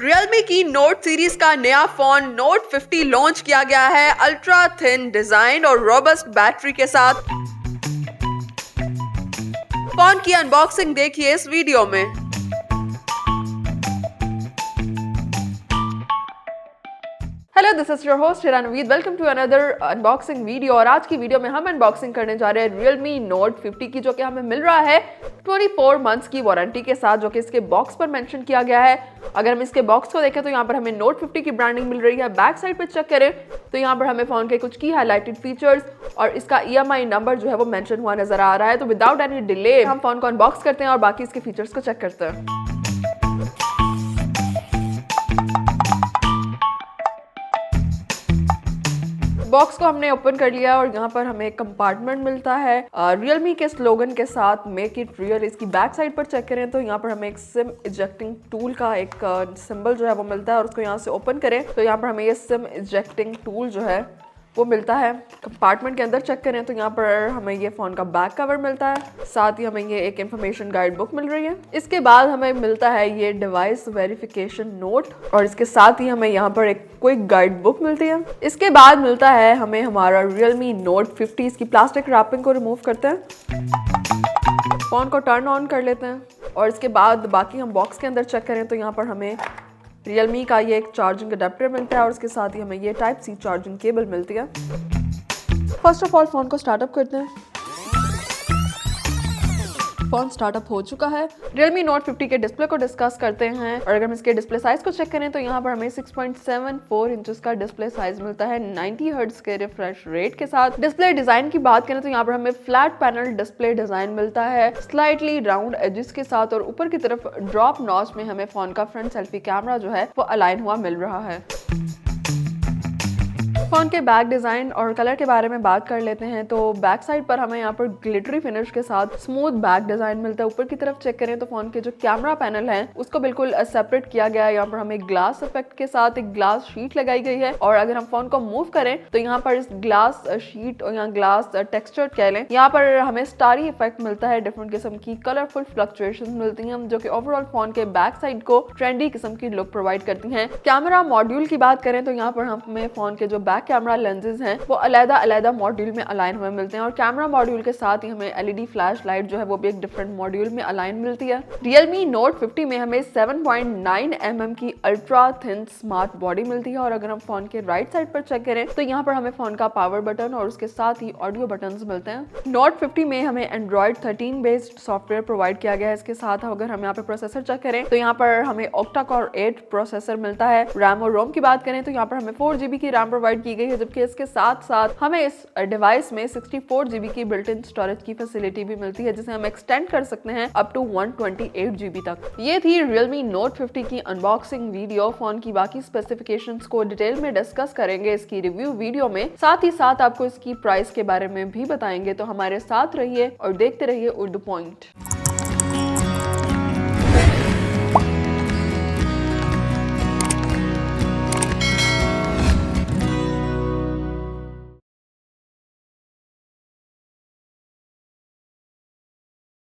Realme की Note series का नया फोन Note 50 लॉन्च किया गया है अल्ट्रा थिन डिजाइन और रोबस्ट बैटरी के साथ। फोन की अनबॉक्सिंग देखिए इस वीडियो में। Hello, this is your host Hira Naveed. Welcome to another unboxing video. और आज की वीडियो में हम अनबॉक्सिंग करने जा रहे हैं Realme Note 50 की, जो कि हमें मिल रहा है 24 मंथ्स की वारंटी के साथ, जो कि इसके बॉक्स पर मेंशन किया गया है। अगर हम इसके बॉक्स को देखें तो यहाँ पर हमें Note 50 की ब्रांडिंग मिल रही है। बैक साइड पे चेक करें तो यहाँ पर हमें फोन के कुछ की हाईलाइटेड फीचर्स और इसका EMI नंबर जो है वो मेंशन हुआ नजर आ रहा है। तो विदाउट एनी डिले हम फोन को अनबॉक्स करते हैं और बाकी इसके फीचर्स को चेक करते हैं। बॉक्स को हमने ओपन कर लिया और यहाँ पर हमें एक कंपार्टमेंट मिलता है Realme के स्लोगन के साथ, मेक इट रियल। इसकी बैक साइड पर चेक करें तो यहाँ पर हमें एक सिम इजेक्टिंग टूल का एक सिंबल जो है वो मिलता है और उसको यहाँ से ओपन करें तो यहाँ पर हमें ये सिम इजेक्टिंग टूल जो है वो मिलता है। कंपार्टमेंट के अंदर चेक करें तो यहाँ पर हमें ये फोन का बैक कवर मिलता है, साथ ही हमें ये एक इंफॉर्मेशन गाइड बुक मिल रही है। इसके बाद हमें मिलता है ये डिवाइस वेरिफिकेशन नोट और इसके साथ ही हमें यहाँ पर एक क्विक गाइड बुक मिलती है। इसके बाद मिलता है हमें हमारा Realme Note 50। इसकी प्लास्टिक रैपिंग को रिमूव करते हैं, फोन को टर्न ऑन कर लेते हैं और इसके बाद बाकी हम बॉक्स के अंदर चेक करें तो यहाँ पर हमें Realme का ये एक चार्जिंग अडेप्टर मिलता है और उसके साथ ही हमें ये Type-C चार्जिंग केबल मिलती है। फर्स्ट ऑफ ऑल फोन को स्टार्टअप करते हैं। फोन स्टार्टअप हो चुका है। Realme Note 50 के डिस्प्ले को डिस्कस करते हैं और अगर हम इसके डिस्प्ले साइज को चेक करें तो यहाँ पर हमें 6.74 इंचेस का डिस्प्ले साइज मिलता है 90 हर्ट्ज के रिफ्रेश रेट के साथ। डिस्प्ले डिजाइन की बात करें तो यहाँ पर हमें फ्लैट पैनल डिस्प्ले डिजाइन मिलता है स्लाइटली राउंड एजेस के साथ और ऊपर की तरफ ड्रॉप नॉच में हमें फोन का फ्रंट सेल्फी कैमरा जो है वो अलाइन हुआ मिल रहा है। फोन के बैक डिजाइन और कलर के बारे में बात कर लेते हैं तो बैक साइड पर हमें यहाँ पर ग्लिटरी फिनिश के साथ स्मूथ बैक डिजाइन मिलता है। ऊपर की तरफ चेक करें तो फोन के जो कैमरा पैनल है उसको बिल्कुल सेपरेट किया गया है। यहाँ पर हमें ग्लास इफेक्ट के साथ एक ग्लास शीट लगाई गई है और अगर हम फोन को मूव करें तो यहाँ पर इस ग्लास शीट और यहाँ ग्लास टेक्सचर कह लें, यहाँ पर हमें स्टारी इफेक्ट मिलता है। डिफरेंट किस्म की कलरफुल फ्लक्चुएशन मिलती हैं जो कि ओवरऑल फोन के बैक साइड को ट्रेंडी किस्म की लुक प्रोवाइड करती हैं। कैमरा मॉड्यूल की बात करें तो यहाँ पर हमें फोन के जो बैक कैमरा लेंसेज हैं वो अलग-अलग मॉड्यूल में अलाइन हुए मिलते हैं और कैमरा मॉड्यूल के साथ ही हमें LED फ्लैश लाइट जो है वो भी एक डिफरेंट मॉड्यूल में अलाइन मिलती है। Realme Note 50 में हमें 7.9 mm की अल्ट्रा थिन स्मार्ट बॉडी मिलती है और अगर हम फोन के राइट साइड पर चेक करें तो यहाँ पर हमें फोन का पावर बटन और उसके साथ ही ऑडियो बटन्स मिलते हैं। Note 50 में हमें Android 13 बेस्ड सॉफ्टवेयर प्रोवाइड किया गया है। इसके साथ अगर हम यहाँ पे प्रोसेसर चेक करें तो यहाँ पर हमें ऑक्टा कोर 8 प्रोसेसर मिलता है। रैम और रोम की बात करें तो यहाँ पर हमें 4 GB की रैम प्रोवाइड की गई है, जबकि इसके साथ साथ हमें इस डिवाइस में 64 GB की बिल्ट इन स्टोरेज की फैसिलिटी भी मिलती है, जिसे हम एक्सटेंड कर सकते हैं अप टू 128 GB तक। ये थी Realme Note 50 की अनबॉक्सिंग वीडियो। फोन की बाकी स्पेसिफिकेशंस को डिटेल में डिस्कस करेंगे इसकी रिव्यू वीडियो में, साथ ही साथ आपको इसकी प्राइस के बारे में भी बताएंगे। तो हमारे साथ रहिए और देखते रहिए उर्दू पॉइंट।